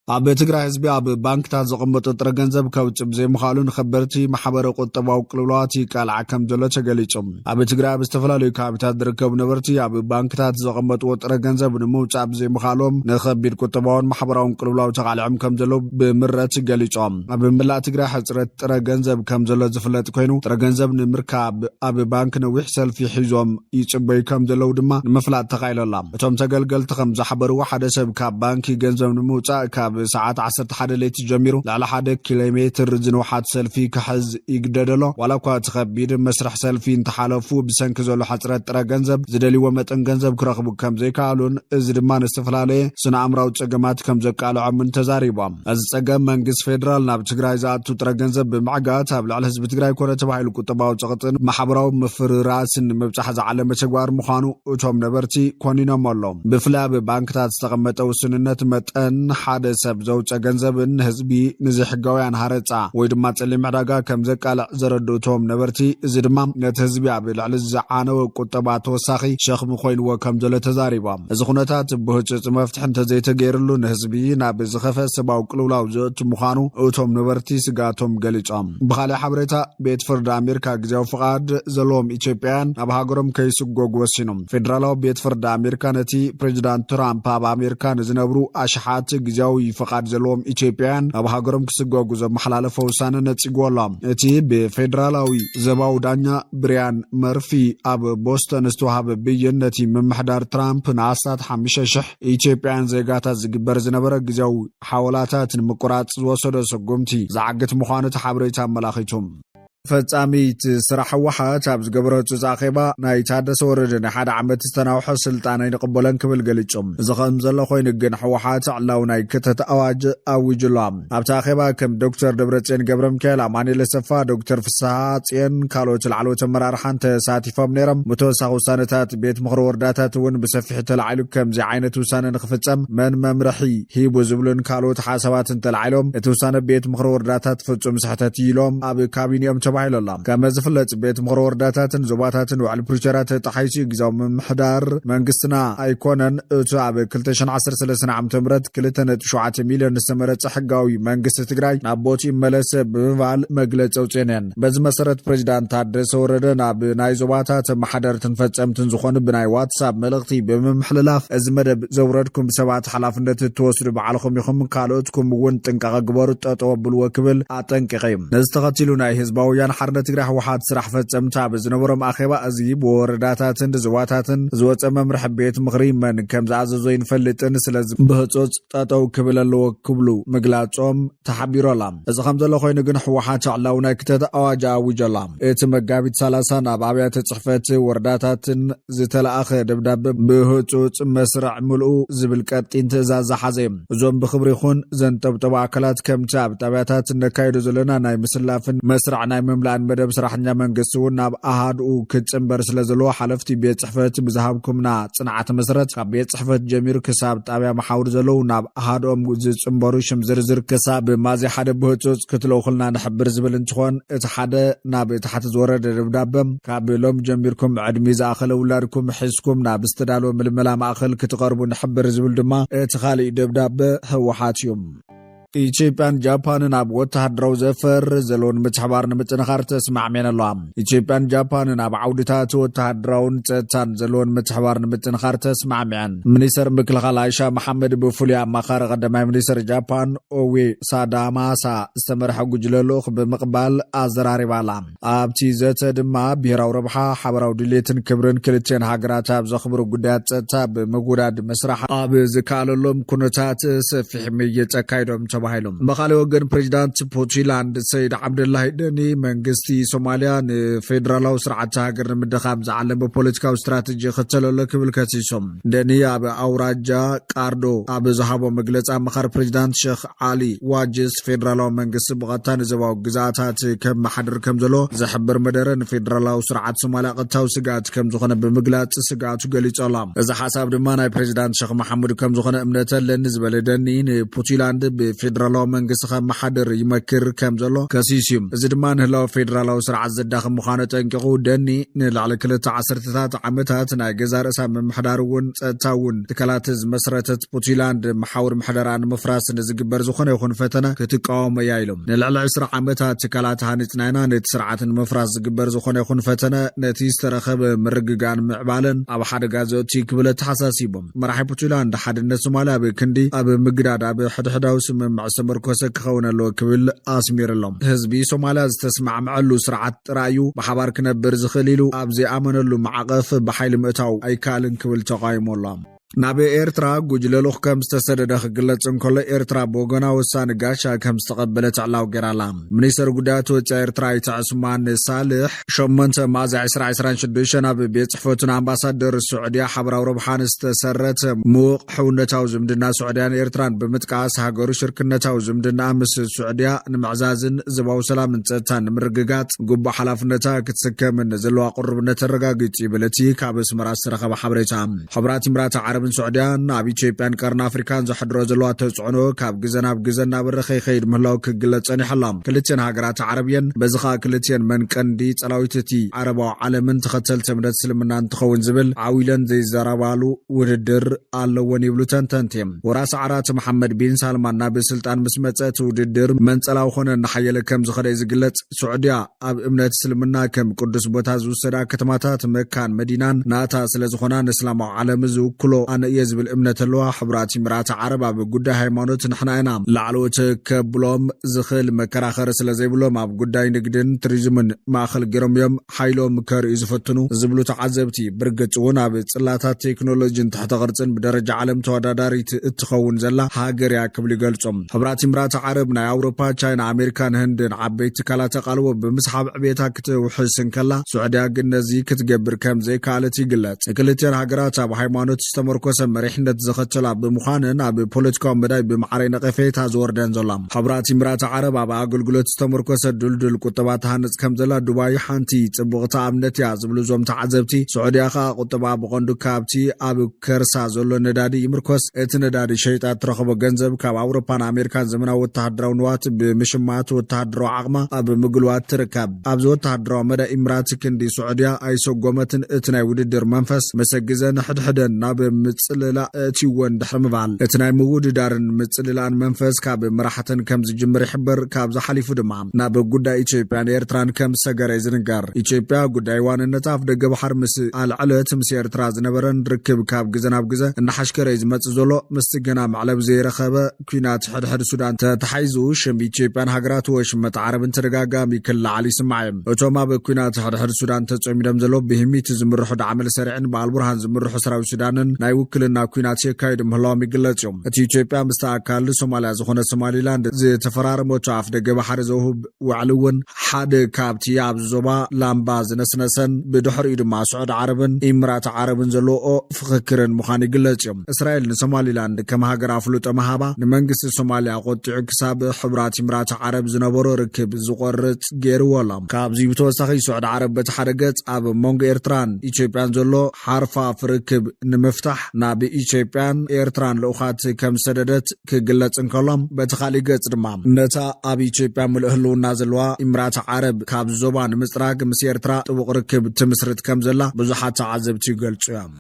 ኣብ ትግራይ ህዝቢ ኣብ ባንክታት ዝቕመጡ ጥረ ገንዘብ ከውጭ ብዘይምኻሉን ኸበርቲ ማሕበረ ቁጠባዊ ቅልውላዋት ይቃልዓ ከም ዘሎ ተገሊጹ። ኣብ ትግራይ ኣብ ዝተፈላለዩ ከባቢታት ዝርከቡ ነበርቲ ኣብ ባንክታት ዝቕመጥዎ ጥረ ገንዘብ ንምውፃእ ብዘይምኻሎም ንኸቢድ ቁጠባውን ማሕበራውን ቅልውላው ተቃልዖም ከም ዘሎ ብምረት ገሊጾም። ኣብ ምላእ ትግራይ ሕፅረት ጥረ ገንዘብ ከም ዘሎ ዝፍለጥ ኮይኑ ጥረ ገንዘብ ንምርካብ ኣብ ባንክ ነዊሕ ሰልፊ ሒዞም ይጽበዩ ከም ዘለው ድማ ንምፍላጥ ተኻኢሎላ። እቶም ተገልገልቲ ከም ዝሓበርዎ ሓደ ሰብ ካብ ባንኪ ገንዘብ ንምውፃእ ካብ ሰዓት 11 ለይቲ ጀሚሩ ላዕሊ 1 ኪሎሜትር ዝንውሓት ሰልፊ ክሕዝ ይግደደሎ ዋላ እኳ ተኸቢድ መስርሕ ሰልፊ እንተሓለፉ ብሰንኪ ዘሎ ሕፅረት ጥረ ገንዘብ ዝደልይዎ መጠን ገንዘብ ክረኽቡ ከም ዘይከኣሉን እዚ ድማ ንዝተፈላለየ ስነ ኣእምራዊ ፀገማት ከም ዘቃልዖምን ተዛሪቦም። እዚ ፀገም መንግስቲ ፌደራል ናብ ትግራይ ዝኣቱ ጥረ ገንዘብ ብምዕጋት ኣብ ልዕሊ ህዝቢ ትግራይ ኮነ ተባሂሉ ቁጠባዊ ፀቕጥን ማሕበራዊ ምፍርራስን ምብፃሕ ዝዓለመ ተግባር ምዃኑ እቶም ነበርቲ ኮኒኖም ኣሎም። ብፍላይ ኣብ ባንክታት ዝተቐመጠ ውስንነት መጠን ሓደ ሰብ ዘውፀ ገንዘብን ህዝቢ ንዘይሕጋውያን ሃረፃ ወይ ድማ ፀሊም ዕዳጋ ከም ዘቃልዕ ዘረድእቶም ነበርቲ እዚ ድማ ነቲ ህዝቢ ኣብ ልዕሊ ዝዓነወ ቁጠባ ተወሳኺ ሸኽሚ ኮይንዎ ከም ዘሎ ተዛሪቦም። እዚ ኩነታት ብህፁፅ መፍትሒ እንተዘይተገይሩሉ ንህዝቢ ናብ ዝኸፈ ሰብኣዊ ቅልውላው ዘእቱ ምዃኑ እቶም ነበርቲ ስጋቶም ገሊፆም። ብኻልእ ሓበሬታ ቤት ፍርዲ ኣሜሪካ ግዜያዊ ፍቃድ ዘለዎም ኢትዮጵያውያን ኣብ ሃገሮም ከይስጎጉ ወሲኖም። ፌደራላዊ ቤት ፍርዲ ኣሜሪካ ነቲ ፕሬዚዳንት ትራምፕ ኣብ ኣሜሪካ ንዝነብሩ ኣሽሓት ግዜያዊ ፍቃድ ዘለዎም ኢትዮጵያውያን ኣብ ሃገሮም ክስጎጉ ዘመሓላለፈ ውሳነ ነፂግዎሎም። እቲ ብፌደራላዊ ዘባዊ ዳኛ ብሪያን መርፊ ኣብ ቦስተን ዝተዋሃበ ብይን ነቲ ምምሕዳር ትራምፕ ንኣስታት 5,000 ኢትዮጵያውያን ዜጋታት ዝግበር ዝነበረ ግዜያዊ ሓወላታት ንምቁራፅ ዝወሰዶ ስጉምቲ ዝዓግት ምዃኑ ሓበሬታ ኣመላኺቱ። ፈጻሚት ስራሕ ወሓት ኣብ ዝገበረ ዕፁፅ ኣኼባ ናይ ታደሰ ወረደ ናይ 1 ዓመት ዝተናውሖ ስልጣን ኣይንቕበለን ክብል ገሊፆም። እዚ ከም ዘሎ ኮይኑ ግን ሕወሓት ዕላው ናይ ክተት ኣዋጅ ኣዊጅሎ። ኣብቲ ኣኼባ ከም ዶክተር ደብረፅዮን ገብረ ሚካኤል፣ ኣማኑኤል ኣሰፋ፣ ዶክተር ፍስሓ ፅዮን ካልኦት ላዕለዎት ኣመራርሓን ተሳቲፎም ነይሮም። ብተወሳኺ ውሳነታት ቤት ምክሪ ወረዳታት እውን ብሰፊሕ ተላዒሉ ከምዚ ዓይነት ውሳነ ንክፍፀም መን መምርሒ ሂቡ ዝብሉን ካልኦት ሓሳባትን ተላዒሎም እቲ ውሳነ ቤት ምክሪ ወረዳታት ፍጹም ስሕተት ኢሎም ኣብ ካቢኔኦም ተባሂሎላ። ከም ዝፍለጥ ቤት ምክሪ ወረዳታትን ዞባታትን ውዕል ፕሪቶርያ ተጣሒሱ ግዜያዊ ምምሕዳር መንግስትና ኣይኮነን እቲ ኣብ 2013 ዓ.ም 2.7 ሚልዮን ዝተመረፀ ሕጋዊ መንግስቲ ትግራይ ናብ ቦቱ ይመለስ ብምባል መግለፂ ኣውፅአን። በዚ መሰረት ፕሬዚዳንት ታደሰ ወረደ ናብ ናይ ዞባታት ማሕደርትን ፈፀምትን ዝኾኑ ብናይ ዋትሳፕ መልእኽቲ ብምምሕልላፍ እዚ መደብ ዘውረድኩም ሰባት ሓላፍነት ትወስዱ በዓልኩም ኢኹም ካልኦትኩም እውን ጥንቃቐ ግበሩ ጠጠው ኣብልዎ ክብል ኣጠንቂቐ። ነዚ ተኸቲሉ ናይ ህዝባዊ ወያነ ሓርነት ትግራይ ሕወሓት ስራሕ ፈጸምታ ብዝነበሮም ኣኼባ እዚ ብወረዳታትን ዞባታትን ዝወፀ መምርሒ ቤት ምክሪ መን ከም ዝኣዘዞ ይንፈልጥን ስለዚ ብህፁፅ ጠጠው ክብል ኣለዎ ክብሉ ምግላፆም ተሓቢሮላ። እዚ ከም ዘሎ ኮይኑ ግን ሕወሓት ዕላው ናይ ክተት ኣዋጅ ኣዊጆላ። እቲ መጋቢት 30 ናብ ኣብያተ ፅሕፈት ወረዳታትን ዝተለኣኸ ደብዳቤ ብህፁፅ መስርዕ ምልኡ ዝብል ቀጢን ትእዛዝ ዝሓዘ። እዞም ብክብሪ ይኹን ዘንጠብጠቡ ኣካላት ከምቲ ኣብ ጣብያታት ነካይዶ ዘለና ናይ ምስላፍን መስርዕ ናይ መምላእን መደብ ስራሕኛ መንግስቲ እውን ናብ ኣሃድኡ ክፅምበር ስለ ዘለዎ ሓለፍቲ ቤት ፅሕፈት ብዝሃብኩምና ፅንዓት መሰረት ካብ ቤት ፅሕፈት ጀሚሩ ክሳብ ጣብያ መሓውር ዘለው ናብ ኣሃድኦም ዝፅምበሩ ሽም ዝርዝር ክሳብ ማዝያ 1 ብህፁፅ ክትለውክልና ንሕብር ዝብል እንትኾን እቲ ሓደ ናብ ታሕቲ ዝወረደ ደብዳቤ ካብ ሎም ጀሚርኩም ዕድሚ ዝኣኸለ ውላድኩም ሒዝኩም ናብ ዝተዳለወ ምልመላ ማእኸል ክትቐርቡ ንሕብር ዝብል ድማ እቲ ካልእ ደብዳቤ ሕወሓት እዩ። ኢትዮጵያን ጃፓንን ኣብ ወተሃደራዊ ዘፈር ዘለውን ምትሕባር ንምጥንኻር ተስማዕሜን ኣለዋ። ኢትዮጵያን ጃፓንን ኣብ ዓውድታት ወተሃደራውን ፀጥታን ዘለውን ምትሕባር ንምጥንኻር ተስማዕሜን። ሚኒስተር ምክልኻል አይሻ መሐመድ ብፍሉይ ኣማኻሪ ቀዳማይ ሚኒስተር ጃፓን ኦዌ ሳዳማሳ ዝተመርሐ ጉጅለ ልኡኽ ብምቕባል ኣዘራሪባላ። ኣብቲ ዘተ ድማ ብሄራዊ ረብሓ ሓበራዊ ድሌትን ክብርን ክልተን ሃገራት ኣብ ዘኽብሩ ጉዳያት ፀጥታ ብምጉዳድ መስራሕ ኣብ ዝከኣለሎም ኩነታት ሰፊሕ ምይይጥ ኣካይዶም ተባሂሎም። በኻልእ ወገን ፕሬዚዳንት ፑንትላንድ ሰይድ ዓብደላሂ ደኒ መንግስቲ ሶማልያ ንፌደራላዊ ስርዓት ሃገር ንምድኻብ ዝዓለመ ፖለቲካዊ ስትራቴጂ ክተለሎ ክብል ከሲሶም። ደኒ ኣብ ኣውራጃ ቃርዶ ኣብ ዝሃቦ መግለፂ ኣማኻሪ ፕሬዚዳንት ሼክ ዓሊ ዋጅስ ፌደራላዊ መንግስቲ ብቐጥታ ንዞባዊ ግዛኣታት ከም መሓድር ከም ዘሎ ዝሕብር መደረ ንፌደራላዊ ስርዓት ሶማልያ ቀጥታዊ ስጋት ከም ዝኾነ ብምግላፅ ስጋቱ ገሊፆላ። እዚ ሓሳብ ድማ ናይ ፕሬዚዳንት ሼክ መሐሙድ ከም ዝኾነ እምነት ኣለኒ ዝበለ ደኒ ንፑንትላንድ ፌደራላዊ መንግስቲ ከመሓደር ይመክር ከም ዘሎ ከሲስዩም እዚ ድማ ንህላዊ ፌደራላዊ ስርዓት ዘዳኽም ምዃኑ ጠንቂቑ ደኒ ንላዕሊ 2 ዓመታት ናይ ገዛ ርእሳ ምምሕዳር እውን ፀጥታ እውን ትካላት ዝመሰረተት ፑንትላንድ መሓውር ምሕደራ ንምፍራስ ንዝግበር ዝኾነ ይኹን ፈተነ ክትቃወም እያ ኢሎም ንልዕሊ 20 ዓመታት ትካላት ሃኒፅና ኢና ነቲ ስርዓት ንምፍራስ ዝግበር ዝኾነ ይኹን ፈተነ ነቲ ዝተረኸበ ምርግጋን ምዕባልን ኣብ ሓደጋ ዘእትዩ ክብል ተሓሳሲቦም መራሒ ፑንትላንድ ሓድነት ሶማልያ ኣብ ክንዲ ኣብ ምግዳድ ኣብ ሕድሕዳዊ ስምምዕ ዝተመርኮሰ ክኸውን ኣለዎ ክብል ኣስሚሮሎም ህዝቢ ሶማልያ ዝተስማዕምዐሉ ስርዓት ጥራዩ ብሓባር ክነብር ዝኽእል ኢሉ ኣብ ዘይኣመነሉ ማዕቐፍ ብሓይሊ ምእታው ኣይከኣልን ክብል ተቃይሞሎም ናብ ኤርትራ ጉጅለሉኽ ከም ዝተሰደደ ክግለጽ እንከሎ ኤርትራ ብወገና ውሳነ ጋሻ ከም ዝተቐበለት ዕላው ገይራላ ሚኒስትር ጉዳያት ወጻኢ ኤርትራ ይትዕስማን ሳልሕ 8 ሚያዝያ 2026 ኣብ ቤት ጽሕፈቱን ኣምባሳደር ስዑድያ ሓበራዊ ረብሓን ዝተሰረት ምዉቕ ሕውነታዊ ዝምድና ስዑድያን ኤርትራን ብምጥቃስ ሃገሩ ሽርክነታዊ ዝምድና ምስ ስዑድያ ንምዕዛዝን ዞባዊ ሰላምን ጸጥታን ንምርግጋጽ ግቡእ ሓላፍነታ ክትስከምን ዘለዋ ቁርብነት ተረጋጊጽ ይብለቲ ካብ ኣስመራ ዝተረኸበ ሓበሬታ ሕብራት ኢሚራት ዓረብ سعوديان ኣብ ኢትዮጵያን ቀርን ኣፍሪካን ዘሕድሮ ዘለዋ ተጽዕኖ ካብ ግዜ ናብ ግዜ እናበረኸ ይኸይድ ምህላው ክግለጽ ፀኒሖም ክልተን ሃገራት ዓረብየን በዝኻ ክልተን መንቀንዲ ጸላዊትቲ ዓረባዊ ዓለምን ተኸተልቲ እምነት እስልምና እንትኸውን ዝብል ዓዊለን ዘይዘረባሉ ውድድር ኣለዎን ይብሉ ተንተንቲም ወራስ ዓራት መሐመድ ቢን ሳልማን ናብ ስልጣን ምስ መጸት ውድድር መንጸላው ኾነ ንሓየለ ከም ዝኸደ ዝግለጽ ስዑድያ ኣብ እምነት እስልምና ከም ቅዱስ ቦታ ዝውሰዳ ከተማታት መካን መዲናን ናታ ስለዝኾና ንእስላማዊ ዓለም ዝውክሎ أنا يزبل إمنة اللواء حبرات إمارات عرب بقدة هايمانوت نحن أنا لعلوت كبلوم زخل مكراخر سلزي بلوم أب قدة نقدن ترجمن ما خل جرميم حيلوم كار إزفتنو زبلو تعذبتي برقت ونا بتصلاتات تكنولوجيا تحت غرزن بدرجة عالم تواداري تخون زلا هاجر يا قبل قلتهم حبرات إمارات عرب نا أوروبا تشاينا أمريكان هندن عبيت كلا تقالوا بمسحب عبيتها وحسن كلا سعودية قلنا زي كتجبر كم زي كالتي قلت كلتين هاجرات أبو هايمانوت مركز مريحنة زختلا بمخانن أب بوليتيكا مداي بمعري نقفيت هزور دنزلام حبرات إمارات عرب أب أقول مركز دل كتبات هنس كم زلا دبي حنتي تبغت عملتي عزبلو زوم تعذبتي سعودية خا قطبة بغندو كابتي أب كرسا زلو ندادي مركز اتندادي شيء ترخب جنزب كاب أوروبا أمريكا زمنا وتهدرون وات بمشمات وتهدرو عقمة أب مقلوات تركب أبزو تهدرو مدى إمارات كندي سعودية أيسو قومتن اتناي ودير منفس مسجزن حد ناب متصللا تيون دحر مبال اتناي موجود دارن متصللان منفس كاب مرحتن كم زجمر يحبر كاب زحليفو دمام ناب قدا إيجيبيان إيرتران كم سجر يزنقار إيجيبيا قدا يوان النتاف دق بحر مس العلت مس إيرتراز نبرن ركب كاب جزناب جزا النحشكر يزمت زلو مستجنا معلب زي رخبة كينات حد السودان تحيزوش إيجيبيان هجرات وش متعرب ترجع ميكل علي سماعم وتوما بكينات حد السودان تسميدم زلو بهمي تزمر حد عمل سريعن بالبرهان زمر حسرا السودان ናይውክልና ኩናት የካይድ ምህላው የሚገለጽም ኢትዮጵያ መስተአካል ሶማሊያ ዝኾነ ሶማሊላንድ ዝተፈራረመች አፍ ደገ ባሕር ዘውብ ወዕልውን ሓደ ካብቲ ኣብ ዞባ ላምባ ዝነስነሰን ብድሕሪ ድማ ስዑድ ዓረብን ኢሚራት ዓረብን ዘለዎ ፍክክርን ምዃን ይግለጽም እስራኤል ንሶማሊላንድ ከም ሃገር አፍሉጦ መሃባ ንመንግስቲ ሶማሊያ ቆጥዑ ክሳብ ሕብራት ኢሚራት ዓረብ ዝነበሮ ርክብ ዝቆርጽ ገይርዎሎም ካብዚ ብተወሳኺ ስዑድ ዓረብ በቲ ሓደ ገጽ ኣብ ሞንጎ ኤርትራን ኢትዮጵያን ዘሎ ሓርፋ ፍርክብ ንምፍታሕ ናብ ኢትዮጵያን ኤርትራን ለኡኻት ከም ሰደደት ክግለጽ እንከሎም በቲ ካልእ ገጽ ድማ ነታ ኣብ ኢትዮጵያ ምልእህልውና ዘለዋ ኢሚራት ዓረብ ካብ ዞባ ንምጽራግ ምስ ኤርትራ ጥቡቕ ርክብ ትምስርት ከም ዘላ ብዙሓት ተዓዘብቲ ይገልጹ እዮም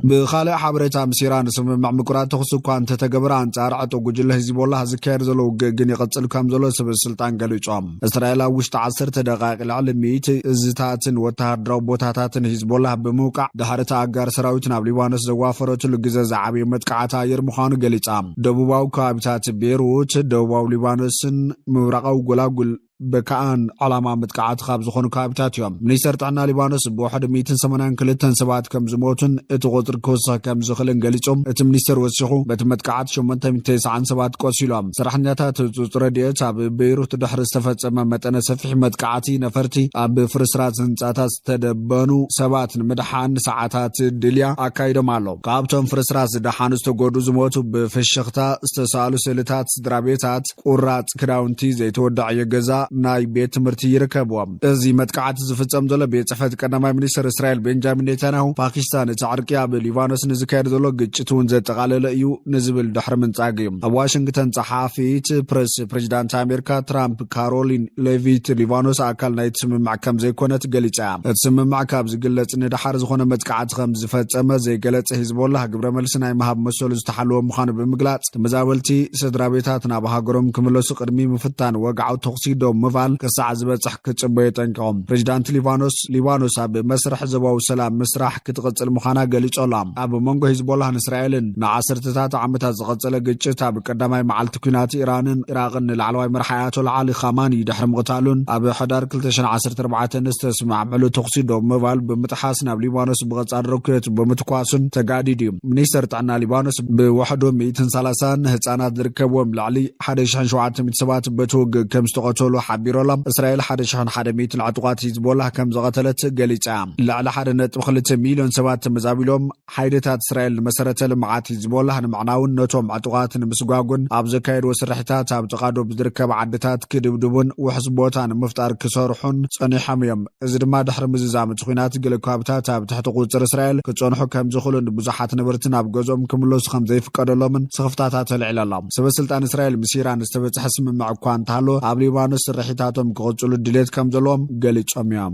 بخالق حبرت امسيران سممع مقرات تخصكو انت تجبر انصار عطو جل حزب الله ذكر زلو جن يقتل كم زلو سب السلطان قالوچام اسرائيل وشت 10 دقائق العالميت ازتاتن وتهدرو بوتاتاتن حزب الله بموقع دحرت اغار سراويتن اب ليبانوس زوافرت لغزا زعبي متقعات اير مخانو قليصام دبوباو كابتات بيروت دبوباو ليبانوسن مبرقاو غلاغل بكان علامة متقعات خاب زخون كابتات يوم منيستر تعنا ليبانوس بوحد 182 سبات كم زموتن اتغطر كوسا كم زخلن قليصم ات منيستر وسخو بتمتقعات 897 قوسيلوم سرحنياتات ترديت اب بيروت دحر استفصم متن سفح متقعاتي نفرتي اب فرسرات هنصاتات تدبنو سبات مدحان ساعات دليا اكايدو مالو كابتن فرسرات دحان استغودو زموتو بفشختا استسالو سلتات درابيتات قرات كراونتي زيتودع يغزا ናይ ቤት ትምህርቲ ይርከብዎም እዚ መጥቃዕቲ ዝፍጸም ዘሎ ቤት ጽሕፈት ቀዳማይ ሚኒስትር እስራኤል ቤንጃሚን ኔታንያሁ ፓኪስታን እቲ ዓርቂ ኣብ ሊባኖስ ንዝካየድ ዘሎ ግጭት እውን ዘጠቓለለ እዩ ንዝብል ድሕሪ ምንጻግ እዩ ኣብ ዋሽንግተን ጸሓፊት ፕረስ ፕሬዚዳንት ኣሜሪካ ትራምፕ ካሮሊን ሌቪት ሊባኖስ ኣካል ናይቲ ስምምዕ ከም ዘይኮነት ገሊጻ እቲ ስምምዕ ካብ ዝግለጽ ንድሓር ዝኾነ መጥቃዕቲ ከም ዝፈጸመ ዘይገለጸ ሂዝቦላ ግብረ መልሲ ናይ መሃብ መሰሉ ዝተሓለወ ምዃኑ ብምግላጽ ተመዛበልቲ ስድራ ቤታት ናብ ሃገሮም ክምለሱ ቅድሚ ምፍታን ወግዓዊ ተኽሲ ዶም ምባል ክሳዕ ዝበጽሕ ክጽበዩ ጠንቀቖም ፕሬዚዳንት ሊባኖስ ኣብ መስርሕ ዞባዊ ሰላም ምስራሕ ክትቕጽል ምዃና ገሊጾላ ኣብ መንጎ ሂዝቦላን እስራኤልን ንዓሰርተታት ዓመታት ዝቐጸለ ግጭት ኣብ ቀዳማይ መዓልቲ ኩናት ኢራንን ኢራቅን ላዕለዋይ መራሒ ኣያቶላ ዓሊ ኻማኒ ድሕሪ ምቕታሉን ኣብ ሕዳር 2014 ዝተስማዕምዕሉ ተኽሲ ዶም ምባል ብምጥሓስ ናብ ሊባኖስ ብቐጻሊ ሮኬት ብምትኳሱን ተጋዲድ እዩ ሚኒስተር ጥዕና ሊባኖስ ብውሕዱ 130 ህጻናት ዝርከብዎም ላዕሊ 1700 ሰባት በትውግእ ከም ዝተቐተሉ ሓቢሮላ እስራኤል 1100 ዕጡቓት ሂዝቦላ ከም ዘቐተለት ገሊጻ ላዕሊ 1.2 ሚልዮን ሰባት ተመዛቢሎም ሓይልታት እስራኤል መሰረተ ልምዓት ሂዝቦላ ንምዕናውን ነቶም ዕጡቓት ንምስጓጉን ኣብ ዘካየድዎ ስራሕታት ኣብ ጥቓዶ ብዝርከብ ዓድታት ክድብድቡን ውሕስ ቦታ ንምፍጣር ክሰርሑን ጸኒሖም እዮም እዚ ድማ ድሕሪ ምዝዛም እቲ ኩናት ገለ ከባቢታት ኣብ ትሕቲ ቁፅር እስራኤል ክጸንሑ ከም ዝኽእሉን ብዙሓት ነበርቲ ናብ ገዝኦም ክምለሱ ከም ዘይፍቀደሎምን ስኽፍታታት ተልዒለላ ሰበስልጣን እስራኤል ምስ ኢራን ዝተበጽሐ ስምምዕ እኳ እንተሃለወ ኣብ ሊባኖስ ስርሒታቶም ክቕጽሉ ድሌት ከም ዘለዎም ገሊጾም እዮም